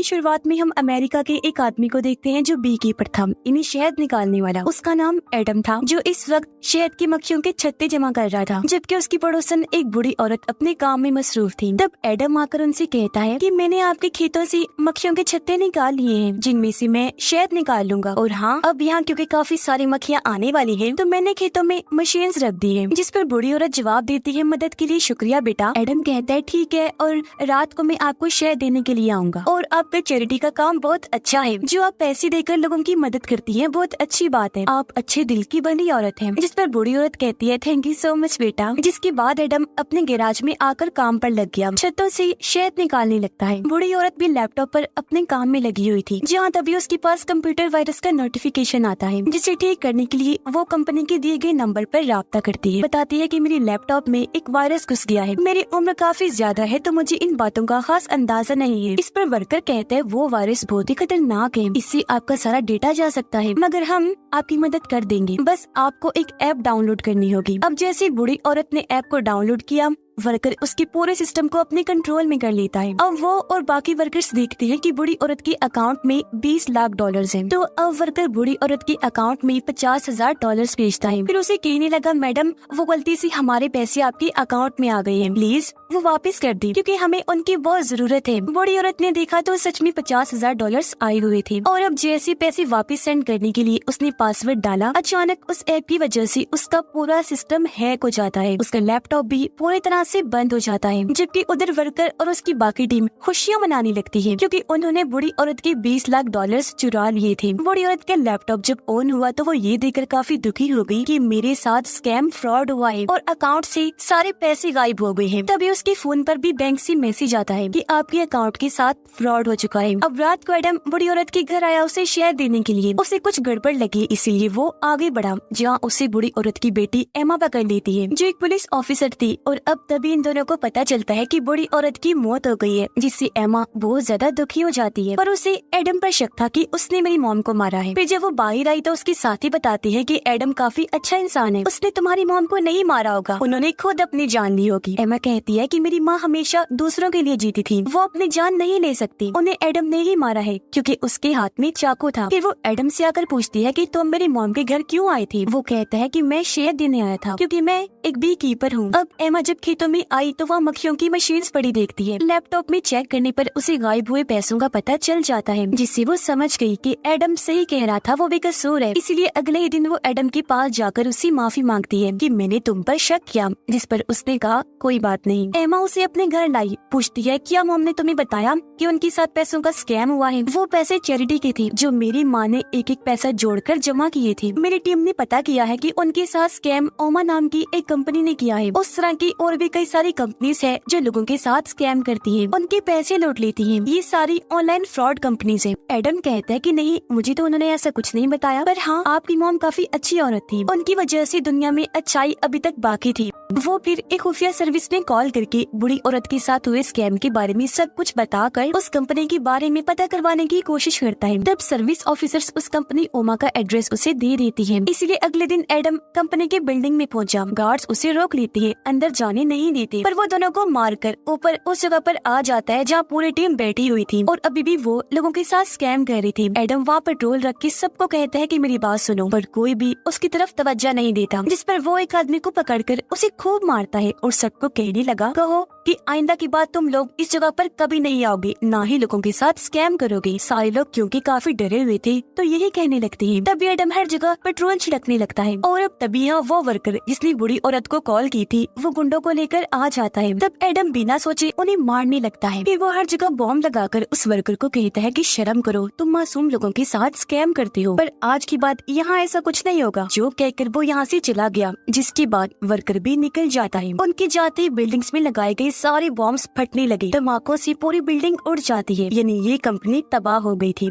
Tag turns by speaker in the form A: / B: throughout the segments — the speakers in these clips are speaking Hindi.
A: शुरुआत में हम अमेरिका के एक आदमी को देखते हैं जो बी कीपर था, इन्हें शहद निकालने वाला। उसका नाम एडम था, जो इस वक्त शहद की मक्खियों के छत्ते जमा कर रहा था, जबकि उसकी पड़ोसन एक बूढ़ी औरत अपने काम में मसरूफ थी। तब एडम आकर उनसे कहता है कि मैंने आपके खेतों से मक्खियों के छत्ते निकाल लिए हैं, जिनमें से मैं शहद निकाल लूंगा। और हाँ, अब यहाँ क्योंकि काफी सारी मक्खियाँ आने वाली हैं, तो मैंने खेतों में मशीन्स रख दी है। जिस पर बूढ़ी औरत जवाब देती है, मदद के लिए शुक्रिया बेटा। एडम कहता है ठीक है, और रात को मैं आपको शहद देने के लिए आऊंगा। और आपका चैरिटी का काम बहुत अच्छा है, जो आप पैसे देकर लोगों की मदद करती है, बहुत अच्छी बात है। आप अच्छे दिल की बनी औरत है। जिस पर बूढ़ी औरत कहती है थैंक यू सो मच बेटा। जिसके बाद एडम अपने गैराज में आकर काम पर लग गया, छतों से शहद निकालने लगता है। बूढ़ी औरत भी लैपटॉप पर अपने काम में लगी हुई थी, जहाँ तभी उसके पास कंप्यूटर वायरस का नोटिफिकेशन आता है, जिसे ठीक करने के लिए वो कंपनी के दिए गए नंबर पर राब्ता करती है। बताती है कि मेरे लैपटॉप में एक वायरस घुस गया है, मेरी उम्र काफी ज्यादा है तो मुझे इन बातों का खास अंदाजा नहीं है। इस पर वर्कर कहते हैं वो वायरस बहुत ही खतरनाक है, इससे आपका सारा डेटा जा सकता है, मगर हम आपकी मदद कर देंगे, बस आपको एक ऐप डाउनलोड करनी होगी। अब जैसे बूढ़ी औरत ने ऐप को डाउनलोड किया, वर्कर उसके पूरे सिस्टम को अपने कंट्रोल में कर लेता है। अब वो और बाकी वर्कर्स देखते हैं कि बूढ़ी औरत के अकाउंट में 20 लाख डॉलर्स हैं। तो अब वर्कर बूढ़ी औरत के अकाउंट में 50,000 डॉलर्स भेजता है। फिर उसे कहने लगा मैडम, वो गलती से हमारे पैसे आपके अकाउंट में आ गए हैं, प्लीज वो वापस कर दी, क्योंकि हमें उनकी बहुत जरूरत है। बूढ़ी औरत ने देखा तो सच में 50,000 डॉलर्स आए हुए थे। और अब जैसे पैसे वापस सेंड करने के लिए उसने पासवर्ड डाला, अचानक उस ऐप की वजह से उसका पूरा सिस्टम हैक हो जाता है। उसका लैपटॉप भी पूरी तरह से बंद हो जाता है, जबकि उधर वर्कर और उसकी बाकी टीम खुशियां मनाने लगती है, क्योंकि उन्होंने बूढ़ी औरत के 20 लाख डॉलर्स चुरा लिए थे। बूढ़ी औरत का लैपटॉप जब ऑन हुआ तो वो ये देखकर काफी दुखी हो गई कि मेरे साथ स्कैम फ्रॉड हुआ है और अकाउंट से सारे पैसे गायब हो गए हैं। तभी उसके फोन पर भी बैंक से मैसेज आता है कि आपके अकाउंट के साथ फ्रॉड हो चुका है। अब रात को एडम बूढ़ी औरत के घर आया उसे शहद देने के लिए। उसे कुछ गड़बड़ लगी, इसीलिए वो आगे बढ़ा, जहाँ उसे बूढ़ी औरत की बेटी एमा पकड़ लेती है, जो एक पुलिस ऑफिसर थी। और अब तभी इन दोनों को पता चलता है कि बूढ़ी औरत की मौत हो गई है, जिससे एमा बहुत ज्यादा दुखी हो जाती है। पर उसे एडम पर शक था कि उसने मेरी मॉम को मारा है। फिर जब वो बाहर आई तो उसके साथी बताती है कि एडम काफी अच्छा इंसान है, उसने तुम्हारी मॉम को नहीं मारा होगा, उन्होंने खुद अपनी जान ली होगी। एमा कहती है कि मेरी माँ हमेशा दूसरों के लिए जीती थी, वो अपनी जान नहीं ले सकती, उन्हें एडम ने ही मारा है क्योंकि उसके हाथ में चाकू था। फिर वो एडम से आकर पूछती है कि तुम मेरी मॉम के घर क्यों आए थे। वो कहता है कि मैं शहद देने आया था, क्योंकि मैं एक बी कीपर हूँ। अब एमा जब खेतों में आई तो वह मक्खियों की मशीन्स पड़ी देखती है। लैपटॉप में चेक करने पर उसे गायब हुए पैसों का पता चल जाता है, जिससे वो समझ गई कि एडम सही कह रहा था, वो बेकसूर है। इसलिए अगले ही दिन वो एडम के पास जाकर उससे माफी मांगती है कि मैंने तुम पर शक किया, जिस पर उसने कहा कोई बात नहीं। एमा उसे अपने घर लाई, पूछती है क्या मॉम ने तुम्हें बताया कि उनके साथ पैसों का स्कैम हुआ है। वो पैसे चैरिटी के थे, जो मेरी माँ ने एक एक पैसा जोड़कर जमा किए थे। मेरी टीम ने पता किया है कि उनके साथ स्कैम ओमा नाम की एक कंपनी ने किया है। उस तरह की और भी कई सारी कंपनीज है जो लोगों के साथ स्कैम करती है, उनके पैसे लूट लेती है। ये सारी ऑनलाइन फ्रॉड कंपनीज है। एडम कहता है कि नहीं, मुझे तो उन्होंने ऐसा कुछ नहीं बताया, पर हाँ, आपकी मॉम काफी अच्छी औरत थी, उनकी वजह से दुनिया में अच्छाई अभी तक बाकी थी। वो फिर एक खुफिया सर्विस में कॉल करके बूढ़ी औरत के साथ हुए स्कैम के बारे में सब कुछ बताकर उस कंपनी के बारे में पता करवाने की कोशिश करता है। तब सर्विस ऑफिसर्स उस कंपनी ओमा का एड्रेस उसे दे देती है। इसलिए अगले दिन एडम कंपनी के बिल्डिंग में पहुंचा। गार्ड्स उसे रोक लेते हैं, अंदर जाने नहीं देते, पर वो दोनों को मारकर ऊपर उस जगह पर आ जाता है जहाँ पूरी टीम बैठी हुई थी और अभी भी वो लोगों के साथ स्कैम कर रही थी। एडम वहाँ पेट्रोल रख के सबको कहता है कि मेरी बात सुनो, पर कोई भी उसकी तरफ तवज्जो नहीं देता, जिस पर वो एक आदमी को पकड़कर उसे खूब मारता है और सबको कहने लगा कहो कि आइंदा की बात तुम लोग इस जगह पर कभी नहीं आओगे, ना ही लोगों के साथ स्कैम करोगे। सारे लोग क्योंकि काफी डरे हुए थे तो यही कहने लगते हैं। तभी एडम हर जगह पेट्रोल छिड़कने लगता है और अब तभी यहाँ वो वर्कर जिसने बूढ़ी औरत को कॉल की थी वो गुंडों को लेकर आ जाता है। तब एडम बिना सोचे उन्हें मारने लगता है। फिर वो हर जगह बॉम्ब लगाकर उस वर्कर को कहता है कि शर्म करो, तुम मासूम लोगों के साथ स्कैम करते हो। पर आज की बात यहाँ ऐसा कुछ नहीं होगा, जो कहकर वो यहाँ से चला गया, जिसके बाद वर्कर भी निकल जाता है। उनके जाते ही बिल्डिंग्स में लगाए गए सारे बॉम्ब्स फटने लगे, धमाकों से पूरी बिल्डिंग उड़ जाती है, यानी ये कंपनी तबाह हो गई थी।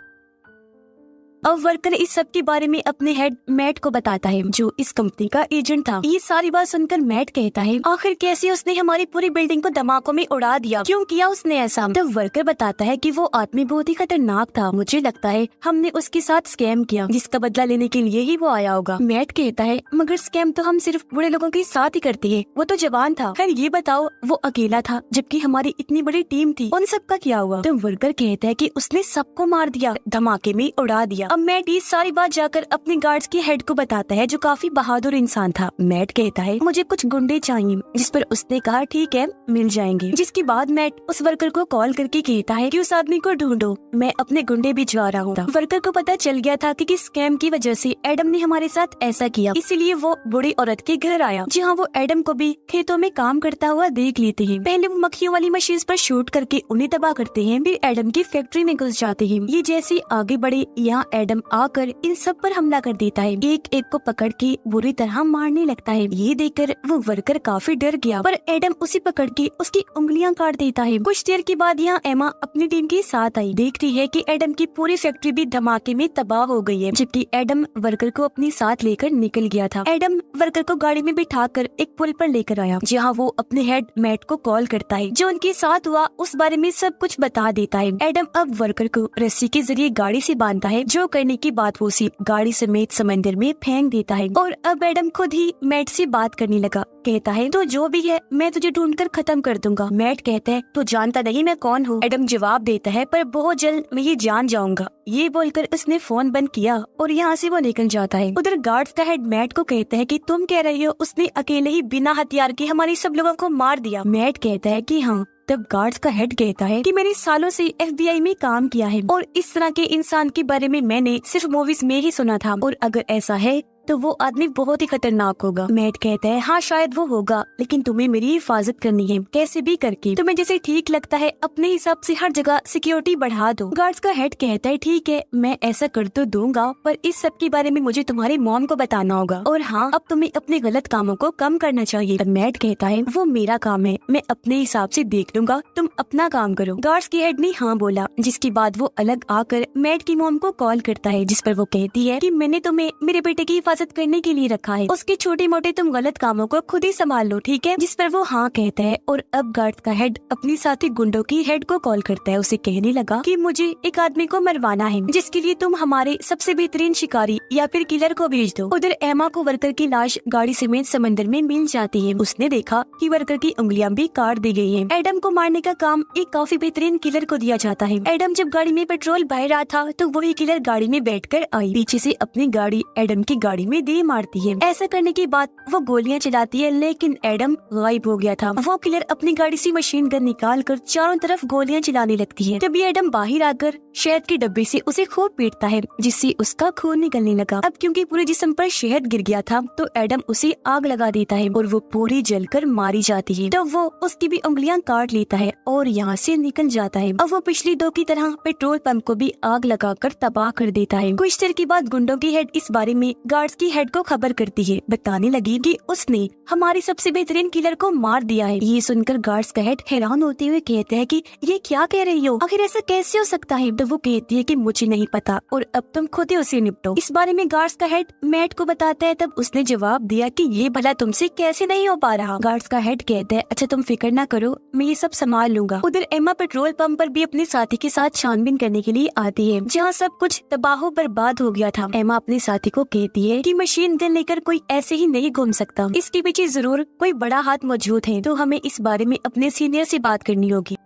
A: अब वर्कर इस सब के बारे में अपने हेड मैट को बताता है, जो इस कंपनी का एजेंट था। ये सारी बात सुनकर मैट कहता है, आखिर कैसे उसने हमारी पूरी बिल्डिंग को धमाकों में उड़ा दिया, क्यों किया उसने ऐसा? तब वर्कर बताता है कि वो आदमी बहुत ही खतरनाक था, मुझे लगता है हमने उसके साथ स्कैम किया, जिसका बदला लेने के लिए ही वो आया होगा। मैट कहता है, मगर स्कैम तो हम सिर्फ बुरे लोगों के साथ ही करते हैं, वो तो जवान था। खैर ये बताओ, वो अकेला था जबकि हमारी इतनी बड़ी टीम थी, उन सब का क्या हुआ? तो वर्कर कहता है कि उसने सबको मार दिया, धमाके में उड़ा दिया। अब मैट ये सारी बात जाकर अपने गार्ड्स के हेड को बताता है, जो काफी बहादुर इंसान था। मैट कहता है, मुझे कुछ गुंडे चाहिए, जिस पर उसने कहा ठीक है मिल जाएंगे। जिसके बाद मैट उस वर्कर को कॉल करके कहता है कि उस आदमी को ढूंढो, मैं अपने गुंडे भिजवा रहा हूँ। वर्कर को पता चल गया था कि स्कैम की वजह से एडम ने हमारे साथ ऐसा किया, इसीलिए वो बूढ़ी औरत के घर आया, जहाँ वो एडम को भी खेतों में काम करता हुआ देख लेते हैं। पहले वो मक्खियों वाली मशीन पर शूट करके उन्हें तबाह करते हैं, फिर एडम की फैक्ट्री में घुस जाते हैं। ये जैसे आगे बढ़े, यहाँ एडम आकर इन सब पर हमला कर देता है, एक एक को पकड़ के बुरी तरह मारने लगता है। ये देखकर वो वर्कर काफी डर गया, पर एडम उसे पकड़ के उसकी उंगलियां काट देता है। कुछ देर के बाद यहाँ एमा अपनी टीम के साथ आई, देखती है कि एडम की पूरी फैक्ट्री भी धमाके में तबाह हो गई है, जबकि एडम वर्कर को अपने साथ लेकर निकल गया था। एडम वर्कर को गाड़ी में बिठाकर एक पुल पर लेकर आया, जहाँ वो अपने हेड मैट को कॉल करता है, जो उनके साथ हुआ उस बारे में सब कुछ बता देता है। एडम अब वर्कर को रस्सी के जरिए गाड़ी से बांधता है, जो करने की बात वो उसे गाड़ी समेत समंदर में फेंक देता है। और अब एडम खुद ही मैट से बात करने लगा, कहता है तो जो भी है मैं तुझे ढूंढकर खत्म कर दूंगा। मैट कहता है तो जानता नहीं मैं कौन हूँ? एडम जवाब देता है, पर बहुत जल्द मैं ये जान जाऊंगा। ये बोलकर उसने फोन बंद किया और यहाँ से वो निकल जाता है। उधर गार्ड्स का हेड मैट को कहता है कि तुम कह रही हो उसने अकेले ही बिना हथियार के हमारी सब लोगों को मार दिया? मैट कहता है कि हाँ। तब गार्ड्स का हेड कहता है कि मैंने सालों से FBI में काम किया है और इस तरह के इंसान के बारे में मैंने सिर्फ मूवीज में ही सुना था, और अगर ऐसा है तो वो आदमी बहुत ही खतरनाक होगा। मैट कहता है हाँ शायद वो होगा, लेकिन तुम्हें मेरी हिफाजत करनी है, कैसे भी करके। तुम्हें जैसे ठीक लगता है अपने हिसाब से हर जगह सिक्योरिटी बढ़ा दो। गार्ड्स का हेड कहता है ठीक है मैं ऐसा कर तो दूंगा, पर इस सब के बारे में मुझे तुम्हारी मॉम को बताना होगा, और हाँ अब तुम्हें अपने गलत कामों को कम करना चाहिए। तब मैट कहता है वो मेरा काम है, मैं अपने हिसाब से देख लूंगा, तुम अपना काम करो। गार्ड्स के हेड ने हाँ बोला, जिसके बाद वो अलग आकर मैट की मॉम को कॉल करता है, जिस पर वो कहती है कि मैंने तुम्हें मेरे बेटे की हिफाजत करने के लिए रखा है, उसके छोटे मोटे तुम गलत कामों को खुद ही संभाल लो, ठीक है? जिस पर वो हाँ कहता है। और अब गार्ड का हेड अपनी साथी गुंडों की हेड को कॉल करता है, उसे कहने लगा कि मुझे एक आदमी को मरवाना है, जिसके लिए तुम हमारे सबसे बेहतरीन शिकारी या फिर किलर को भेज दो। उधर एमा को वर्कर की लाश गाड़ी समेत समंदर में मिल जाती है। उसने देखा कि वर्कर की उंगलियां भी काट दी गई हैं। एडम को मारने का काम एक काफी बेहतरीन किलर को दिया जाता है। एडम जब गाड़ी में पेट्रोल भर रहा था तो वही किलर गाड़ी में बैठकर आई, पीछे से अपनी गाड़ी एडम की गाड़ी में दे मारती है। ऐसा करने के बाद वो गोलियां चलाती है, लेकिन एडम गायब हो गया था। वो किलर अपनी गाड़ी से मशीन गन निकाल कर चारों तरफ गोलियां चलाने लगती है। तभी एडम बाहर आकर शहद के डब्बे से उसे खूब पीटता है, जिससे उसका खून निकलने लगा। अब क्योंकि पूरे जिस्म पर शहद गिर गया था तो एडम उसे आग लगा देता है और वो पूरी जलकर मारी जाती है। तब वो उसकी भी उंगलियां काट लेता है और यहाँ से निकल जाता है। अब वो पिछली दो की तरह पेट्रोल पंप को भी आग लगाकर तबाह कर देता है। कुछ देर के बाद गुंडों की हेड इस बारे में गार्ड्स की हेड को खबर करती है, बताने लगी कि उसने हमारे सबसे बेहतरीन किलर को मार दिया है। ये सुनकर गार्ड्स का हेड हैरान होते हुए कहते हैं कि ये क्या कह रही हो, आखिर ऐसा कैसे हो सकता है? तो वो कहती है कि मुझे नहीं पता और अब तुम खुद ही उसे निपटो। इस बारे में गार्ड्स का हेड मैट को बताता है। तब उसने जवाब दिया कि ये भला तुमसे कैसे नहीं हो पा रहा। गार्ड्स का हेड कहता है अच्छा तुम फिक्र ना करो, मैं ये सब संभाल लूंगा। उधर एमा पेट्रोल पंप पर भी अपने साथी के साथ छानबीन करने के लिए आती है, जहाँ सब कुछ तबाह बर्बाद हो गया था। एमा अपने साथी को कहती है कि मशीन गन लेकर कोई ऐसे ही नहीं घूम सकता, इसके पीछे जरूर कोई बड़ा हाथ मौजूद है, तो हमें इस बारे में अपने सीनियर से बात करनी होगी।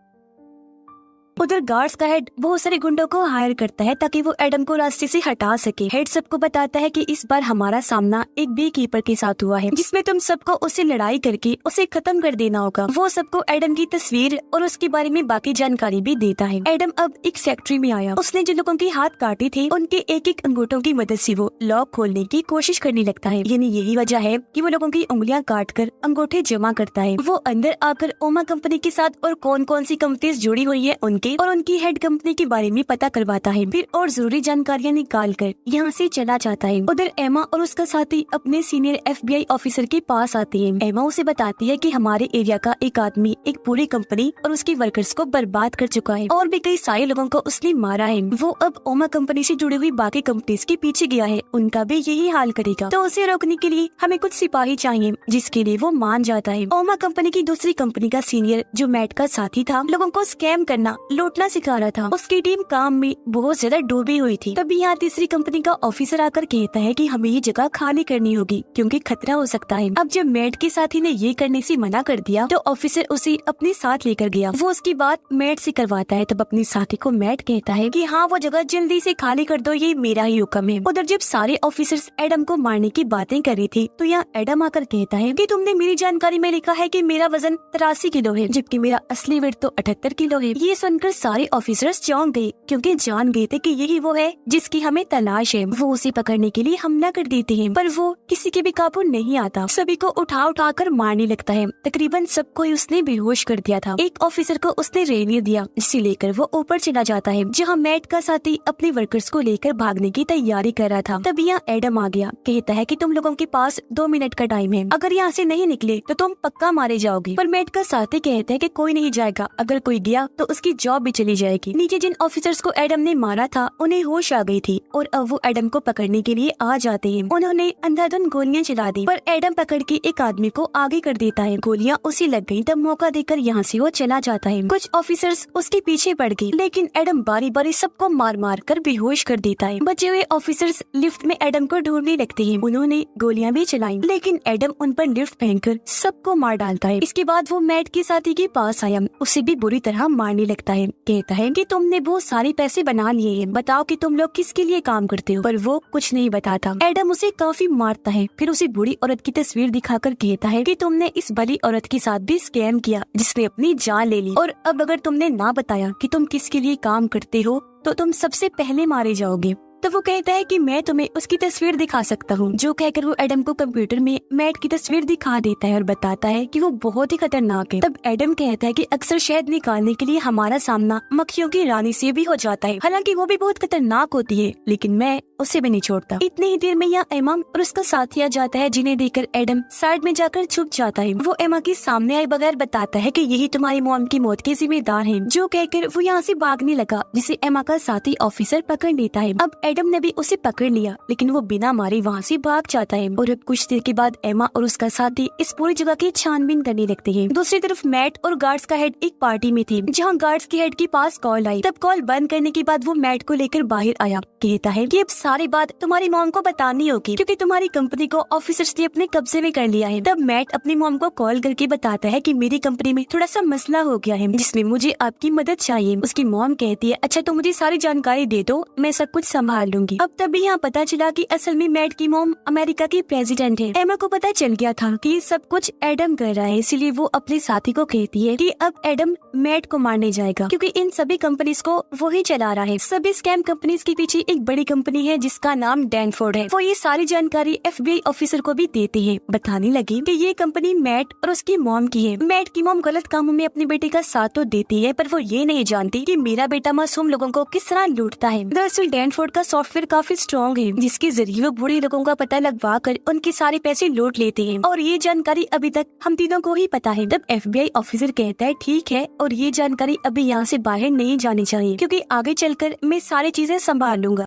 A: उधर गार्ड्स का हेड बहुत सारे गुंडों को हायर करता है ताकि वो एडम को रास्ते से हटा सके। हेड सबको बताता है कि इस बार हमारा सामना एक बी कीपर के साथ हुआ है, जिसमें तुम सबको उससे लड़ाई करके उसे खत्म कर देना होगा। वो सबको एडम की तस्वीर और उसके बारे में बाकी जानकारी भी देता है। एडम अब एक फैक्ट्री में आया। उसने जो लोगों के हाथ काटे थे उनके एक एक अंगूठों की मदद से वो लॉक खोलने की कोशिश करने लगता है। यानी यही वजह है कि वो लोगों की उंगलियां काट कर अंगूठे जमा करता है। वो अंदर आकर ओमा कंपनी के साथ और कौन कौन सी कंपनीज जुड़ी हुई है उनके के और उनकी हेड कंपनी के बारे में पता करवाता है। फिर और जरूरी जानकारियाँ निकाल कर यहाँ से चला जाता है। उधर एमा और उसका साथी अपने सीनियर FBI ऑफिसर के पास आती है। एमा उसे बताती है कि हमारे एरिया का एक आदमी एक पूरी कंपनी और उसके वर्कर्स को बर्बाद कर चुका है और भी कई सारे लोगों को उसने मारा है। वो अब ओमा कंपनी से जुड़ी हुई बाकी कंपनीज के पीछे गया है, उनका भी यही हाल करेगा। तो उसे रोकने के लिए हमें कुछ सिपाही चाहिए, जिसके लिए वो मान जाता है। ओमा कंपनी की दूसरी कंपनी का सीनियर जो मैट का साथी था, लोगों को स्कैम करना, लूटना सिखा रहा था। उसकी टीम काम में बहुत ज्यादा डूबी हुई थी। तभी यहाँ तीसरी कंपनी का ऑफिसर आकर कहता है कि हमें ये जगह खाली करनी होगी क्योंकि खतरा हो सकता है। अब जब मैट के साथी ने ये करने से मना कर दिया तो ऑफिसर उसे अपने साथ लेकर गया। वो उसकी बात मैट से करवाता है। तब अपने साथी को मैट कहता है कि हाँ, वो जगह जल्दी से खाली कर दो, ये मेरा ही हुक्म है। उधर जब सारे ऑफिसर्स एडम को मारने की बातें कर रही थी तो यहाँ एडम आकर कहता है कि तुमने मेरी जानकारी में लिखा है कि मेरा वजन 83 किलो है, जबकि मेरा असली वेट तो 78 किलो है। ये सुनकर सारे ऑफिसर्स चौंक गए क्योंकि जान गए थे कि यही वो है जिसकी हमें तलाश है। वो उसे पकड़ने के लिए हमला कर देते हैं, पर वो किसी के भी काबू नहीं आता। सभी को उठा कर मारने लगता है। तकरीबन सबको उसने बेहोश कर दिया था। एक ऑफिसर को उसने रेनियर दिया, जिसे लेकर वो ऊपर चला जाता है, जहाँ मैट का साथी अपने वर्कर्स को लेकर भागने की तैयारी कर रहा था। तभी यहाँ एडम आ गया। कहता है कि तुम लोगों के पास 2 मिनट का टाइम है, अगर यहाँ से नहीं निकले तो तुम पक्का मारे जाओगे। पर मैट का साथी कहता है कि कोई नहीं जाएगा, अगर कोई गया तो उसकी जॉब भी चली जाएगी। नीचे जिन ऑफिसर्स को एडम ने मारा था उन्हें होश आ गई थी और अब वो एडम को पकड़ने के लिए आ जाते हैं। उन्होंने अंधाधुंध गोलियां चला दी, पर एडम पकड़ के एक आदमी को आगे कर देता है। गोलियां उसे लग गयी, तब मौका देकर यहाँ से वो चला जाता है। कुछ ऑफिसर्स उसके पीछे पड़ गए, लेकिन एडम बारी बारी सबको मार मार कर बेहोश कर देता है। बचे हुए ऑफिसर्स लिफ्ट में एडम को ढूंढने लगते हैं। उन्होंने गोलियां भी चलाई, लेकिन एडम उन पर लिफ्ट फेंककर सबको मार डालता है। इसके बाद वो मैट के साथी के पास आया, उसे भी बुरी तरह मारने लगता है। कहता है कि तुमने बहुत सारे पैसे बना लिए हैं, बताओ कि तुम लोग किसके लिए काम करते हो। पर वो कुछ नहीं बताता। एडम उसे काफी मारता है, फिर उसे बुरी औरत की तस्वीर दिखाकर कहता है कि तुमने इस भली औरत के साथ भी स्कैम किया, जिसने अपनी जान ले ली, और अब अगर तुमने ना बताया कि तुम किसके लिए काम करते हो तो तुम सबसे पहले मारे जाओगे। तो वो कहता है कि मैं तुम्हें उसकी तस्वीर दिखा सकता हूँ। जो कहकर वो एडम को कंप्यूटर में मैट की तस्वीर दिखा देता है और बताता है कि वो बहुत ही खतरनाक है। तब एडम कहता है कि अक्सर शहद निकालने के लिए हमारा सामना मक्खियों की रानी से भी हो जाता है, हालांकि वो भी बहुत खतरनाक होती है, लेकिन मैं उसे भी नहीं छोड़ता। इतनी ही देर में यहाँ एमा और उसका साथी आ जाता है, जिन्हें देखकर एडम साइड में जाकर छुप जाता है। वो एमा के सामने आए बगैर बताता है कि यही तुम्हारी मॉम की मौत के जिम्मेदार हैं। जो कहकर वो यहाँ से भागने लगा, जिसे एमा का साथी ऑफिसर पकड़ लेता है। अब एडम ने भी उसे पकड़ लिया, लेकिन वो बिना मारे वहाँ से भाग जाता है। और अब कुछ देर के बाद एमा और उसका साथी इस पूरी जगह की छानबीन करने लगते हैं। दूसरी तरफ मैट और गार्ड्स का हेड एक पार्टी में थे, जहाँ गार्ड्स के हेड के पास कॉल आई। तब कॉल बंद करने के बाद वो मैट को लेकर बाहर आया। कहता है कि अब सारी बात तुम्हारी मॉम को बतानी होगी, क्योंकि तुम्हारी कंपनी को ऑफिसर्स ने अपने कब्जे में कर लिया है। तब मैट अपनी मॉम को कॉल करके बताता है कि मेरी कंपनी में थोड़ा सा मसला हो गया है, जिसमें मुझे आपकी मदद चाहिए। उसकी मॉम कहती है, अच्छा तो मुझे सारी जानकारी दे दो, मैं सब कुछ संभाल लूंगी। अब तभी यहाँ पता चला कि असल में मैट की मॉम अमेरिका की प्रेसिडेंट है। एमा को पता चल गया था कि सब कुछ एडम कर रहा है, इसलिए वो अपने साथी को कहती है कि अब एडम मैट को मारने जाएगा, क्योंकि इन सभी कंपनीज को वो ही चला रहा है। सभी स्कैम कंपनीज के पीछे एक बड़ी कंपनी है जिसका नाम डैनफोर्ड है। वो ये सारी जानकारी FBI ऑफिसर को भी देते हैं। बताने लगे कि ये कंपनी मैट और उसकी मॉम की है। मैट की मॉम गलत कामों में अपने बेटे का साथ तो देती है, पर वो ये नहीं जानती कि मेरा बेटा मासूम लोगों को किस तरह लूटता है। दरअसल डैनफोर्ड का सॉफ्टवेयर काफी स्ट्रॉन्ग है, जिसके जरिए वो बुरे लोगों का पता लगवा कर उनके सारे पैसे लूट लेते हैं, और ये जानकारी अभी तक हम तीनों को ही पता है। तब FBI ऑफिसर कहता है ठीक है, और ये जानकारी अभी यहाँ से बाहर नहीं जानी चाहिए, क्योंकि आगे चलकर मैं सारी चीजें संभाल लूंगा।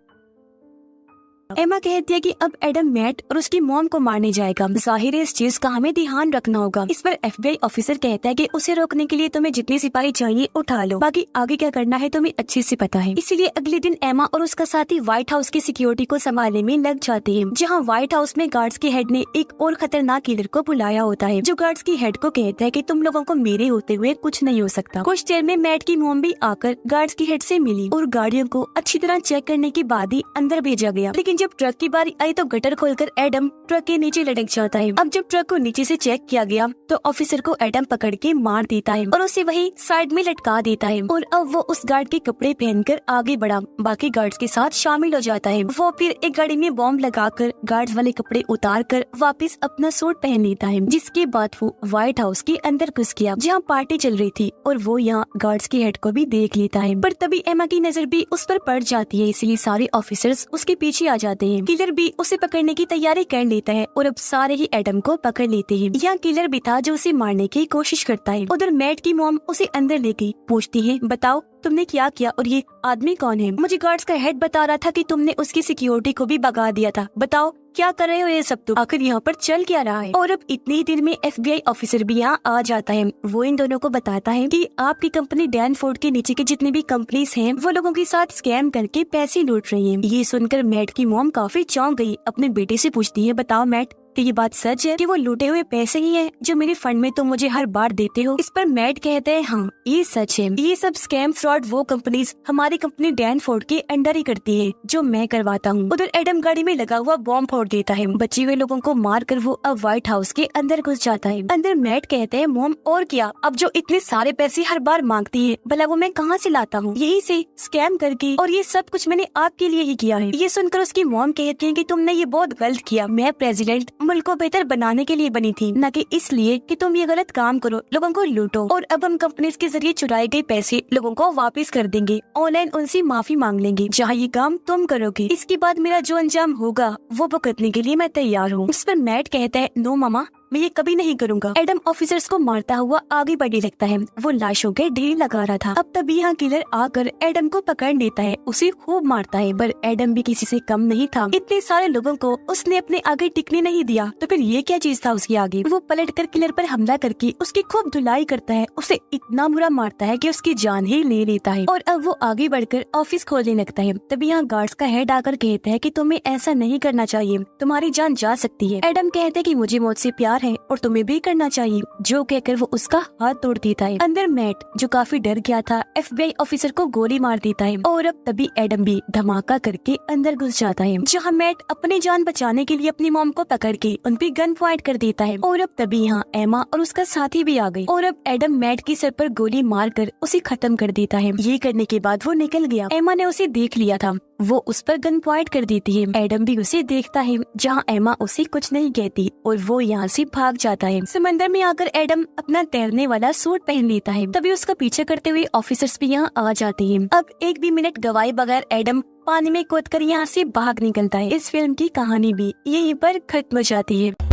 A: एमा कहती है कि अब एडम मैट और उसकी मॉम को मारने जाएगा। जाहिर है इस चीज का हमें ध्यान रखना होगा। इस पर FBI ऑफिसर कहता है कि उसे रोकने के लिए तुम्हें जितने सिपाही चाहिए उठा लो, बाकी आगे क्या करना है तुम्हें अच्छे से पता है। इसीलिए अगले दिन एमा और उसका साथी व्हाइट हाउस की सिक्योरिटी को संभालने में लग जाते हैं, जहाँ व्हाइट हाउस में गार्ड्स के हेड ने एक और खतरनाक किलर को बुलाया होता है, जो गार्ड्स की हेड को कहता है कि तुम लोगों को मेरे होते हुए कुछ नहीं हो सकता। कुछ देर में मैट की मॉम भी आकर गार्ड्स की हेड से मिली और गाड़ियों को अच्छी तरह चेक करने के बाद ही अंदर भेजा गया। लेकिन जब ट्रक की बारी आई तो गटर खोलकर एडम ट्रक के नीचे लटक जाता है। अब जब ट्रक को नीचे से चेक किया गया तो ऑफिसर को एडम पकड़ के मार देता है और उसे वही साइड में लटका देता है। और अब वो उस गार्ड के कपड़े पहनकर आगे बढ़ा बाकी गार्ड्स के साथ शामिल हो जाता है। वो फिर एक गाड़ी में बॉम्ब लगाकर गार्ड्स वाले कपड़े उतार कर वापस अपना सूट पहन लेता है, जिसके बाद वो व्हाइट हाउस के अंदर घुस गया जहाँ पार्टी चल रही थी और वो यहाँ गार्ड्स के हेड को भी देख लेता है। पर तभी एमा की नजर भी उस पर पड़ जाती है, इसलिए सारे ऑफिसर्स उसके पीछे आ जाते हैं। किलर भी उसे पकड़ने की तैयारी कर लेता है और अब सारे ही एडम को पकड़ लेते हैं। यहाँ किलर भी था जो उसे मारने की कोशिश करता है। उधर मैट की मॉम उसे अंदर ले गई, पूछती है बताओ तुमने क्या किया और ये आदमी कौन है? मुझे गार्ड्स का हेड बता रहा था कि तुमने उसकी सिक्योरिटी को भी भगा दिया था, बताओ क्या कर रहे हो ये सब तुम? आखिर यहाँ पर चल क्या रहा है? और अब इतने ही देर में FBI ऑफिसर भी यहाँ आ जाता है। वो इन दोनों को बताता है कि आपकी कंपनी डैनफोर्ड के नीचे के जितने भी कंपनीज हैं वो लोगों के साथ स्कैम करके पैसे लूट रही हैं। ये सुनकर मैट की मॉम काफी चौंक गई, अपने बेटे से पूछती है बताओ मैट कि ये बात सच है कि वो लूटे हुए पैसे ही हैं जो मेरे फंड में तुम मुझे हर बार देते हो? इस पर मैट कहते हैं हाँ ये सच है, ये सब स्कैम फ्रॉड वो कंपनीज हमारी कंपनी डैनफोर्ड के अंडर ही करती है जो मैं करवाता हूँ। उधर एडम गाड़ी में लगा हुआ बॉम्ब फोड़ देता है, बचे हुए लोगों को मार कर वो अब व्हाइट हाउस के अंदर घुस जाता है। अंदर मैट कहते हैं मॉम और क्या, अब जो इतने सारे पैसे हर बार मांगती है भला वो मैं कहाँ से लाता हूँ? यही से स्कैम करके, और ये सब कुछ मैंने आपके लिए ही किया है। ये सुनकर उसकी मॉम कहती है कि तुमने ये बहुत गलत किया, मैं प्रेसिडेंट मुल्क को बेहतर बनाने के लिए बनी थी, न कि इसलिए कि तुम ये गलत काम करो, लोगों को लूटो। और अब हम कंपनीज के जरिए चुराए गए पैसे लोगों को वापस कर देंगे, ऑनलाइन उनसे माफी मांग लेंगे जहाँ ये काम तुम करोगे। इसके बाद मेरा जो अंजाम होगा वो भुगतने के लिए मैं तैयार हूँ। उस पर मैट कहता है नो मामा, मैं ये कभी नहीं करूँगा। एडम ऑफिसर्स को मारता हुआ आगे बढ़ने लगता है, वो लाशों के ढेर लगा रहा था। अब तभी यहाँ किलर आकर एडम को पकड़ लेता है, उसे खूब मारता है, पर एडम भी किसी से कम नहीं था। इतने सारे लोगों को उसने अपने आगे टिकने नहीं दिया, तो फिर ये क्या चीज था उसके आगे? वो पलट कर किलर पर हमला करके उसकी खूब धुलाई करता है, उसे इतना बुरा मारता है कि उसकी जान ही ले लेता है। और अब वो आगे बढ़कर ऑफिस खोलने लगता है। तभी यहाँ गार्ड्स का हेड आकर कहता है कि तुम्हें ऐसा नहीं करना चाहिए, तुम्हारी जान जा सकती है। एडम कहते हैं कि मुझे मौत से प्यार है और तुम्हें भी करना चाहिए, जो कहकर वो उसका हाथ तोड़ देता है। अंदर मैट जो काफी डर गया था FBI ऑफिसर को गोली मार देता है और अब तभी एडम भी धमाका करके अंदर घुस जाता है, जहाँ मैट अपनी जान बचाने के लिए अपनी मॉम को पकड़ के उन पे गन पॉइंट कर देता है। और अब तभी यहाँ एमा और उसका साथी भी आ गई और अब एडम मैट के सर पर गोली मार कर उसे खत्म कर देता है। ये करने के बाद वो निकल गया। एमा ने उसे देख लिया था, वो उस पर गन पॉइंट कर देती है। एडम भी उसे देखता है, जहाँ एमा उसे कुछ नहीं कहती और वो यहाँ से भाग जाता है। समंदर में आकर एडम अपना तैरने वाला सूट पहन लेता है। तभी उसका पीछे करते हुए ऑफिसर्स भी यहाँ आ जाते हैं। अब एक भी मिनट गवाए बगैर एडम पानी में कूदकर यहाँ से भाग निकलता है। इस फिल्म की कहानी भी यहीं पर खत्म हो जाती है।